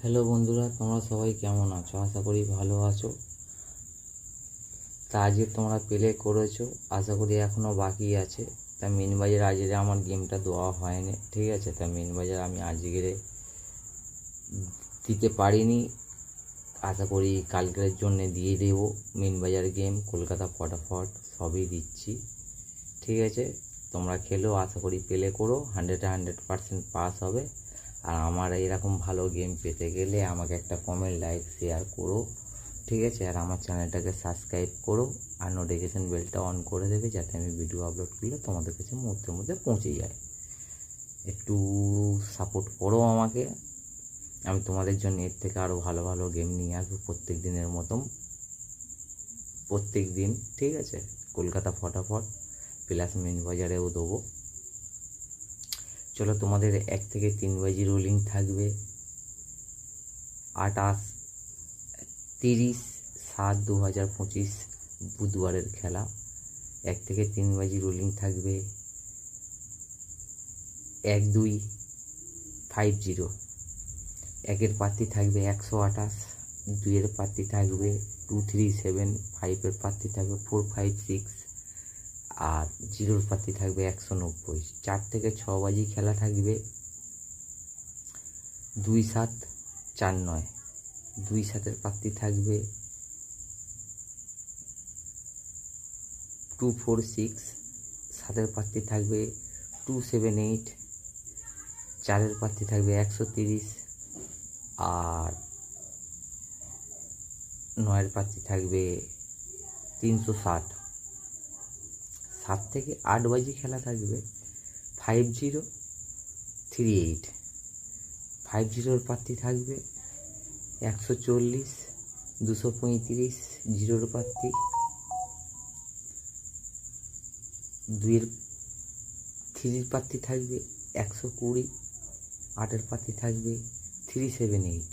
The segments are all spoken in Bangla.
হ্যালো বন্ধুরা, তোমরা সবাই কেমন আছো? আশা করি ভালো আছো। তা আজকে তোমরা প্লে করেছো, আশা করি এখনও বাকি আছে। তা মিন বাজার আজকে আমার গেমটা দেওয়া হয়নি, ঠিক আছে? তা মিন বাজার আমি আজকে দিতে পারিনি, আশা করি কালকের জন্য দিয়ে দেবো। মিন বাজার গেম, কলকাতা ফটাফট সবই দিচ্ছি, ঠিক আছে? তোমরা খেলো, আশা করি প্লে করো, 100% পাস হবে। আর আমার এরকম ভালো গেম পেতে গেলে আমাকে একটা কমেন্ট, লাইক, শেয়ার করো, ঠিক আছে? আর আমার চ্যানেলটাকে সাবস্ক্রাইব করো আর নোটিফিকেশান বেলটা অন করে দেবে, যাতে আমি ভিডিও আপলোড করলে তোমাদের কাছে মুহূর্তের মধ্যে পৌঁছে যায়। একটু সাপোর্ট করো আমাকে, আমি তোমাদের জন্য এর থেকে আরও ভালো ভালো গেম নিয়ে আসবো প্রত্যেক দিনের মতন, প্রত্যেক দিন, ঠিক আছে? কলকাতা ফটাফট প্লাস মিন বাজারেও দেবো। চলো, তোমাদের 1 থেকে 3 বাজি রোলিং থাকবে। 30/7/2025 বুধবারের খেলা। 1 থেকে 3 বাজি রোলিং থাকবে। 1250। 1-এর প্রার্থী থাকবে 128, 2-এর প্রার্থী থাকবে 237, 5-এর প্রার্থী থাকবে 456 আর 0-র প্রার্থী থাকবে 190। 4 থেকে 6 বাজি খেলা থাকবে। 2749, 27-এর প্রার্থী থাকবে 246, 7-এর প্রার্থী থাকবে 278, 4-এর প্রার্থী থাকবে 130 আর 9-এর প্রার্থী থাকবে 360। 7 থেকে 8 বাজি খেলা থাকবে 5038, 50-র প্রার্থী থাকবে 140, 235, 0-র প্রার্থী 3-র প্রার্থী থাকবে 120, 8-এর প্রার্থী থাকবে 378।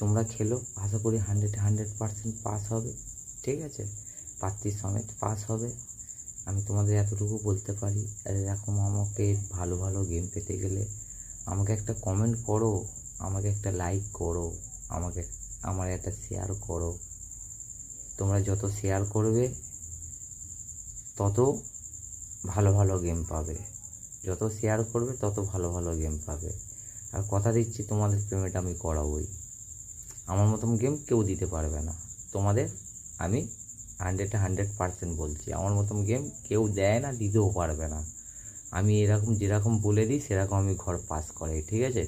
তোমরা খেলো, আশা করি 100% পাস হবে, ঠিক আছে? প্রার্থী সমেত পাস হবে, আমি তোমাদের এতটুকু বলতে পারি। আর এরকম আমাকে ভালো ভালো গেম পেতে গেলে আমাকে একটা কমেন্ট করো, আমাকে একটা লাইক করো, আমার একটা শেয়ার করো। তোমরা যত শেয়ার করবে তত ভালো ভালো গেম পাবে, যত শেয়ার করবে তত ভালো ভালো গেম পাবে। আর কথা দিচ্ছি, তোমাদের পেমেন্ট আমি করাবই। আমার মতন গেম কেউ দিতে পারবে না তোমাদের, আমি 100% বলছি। আমার মতন গেম কেউ দেয় না, দিতেও পারবে না। আমি যেরকম বলে দিই সেরকম আমি ঘর পাস করাই, ঠিক আছে?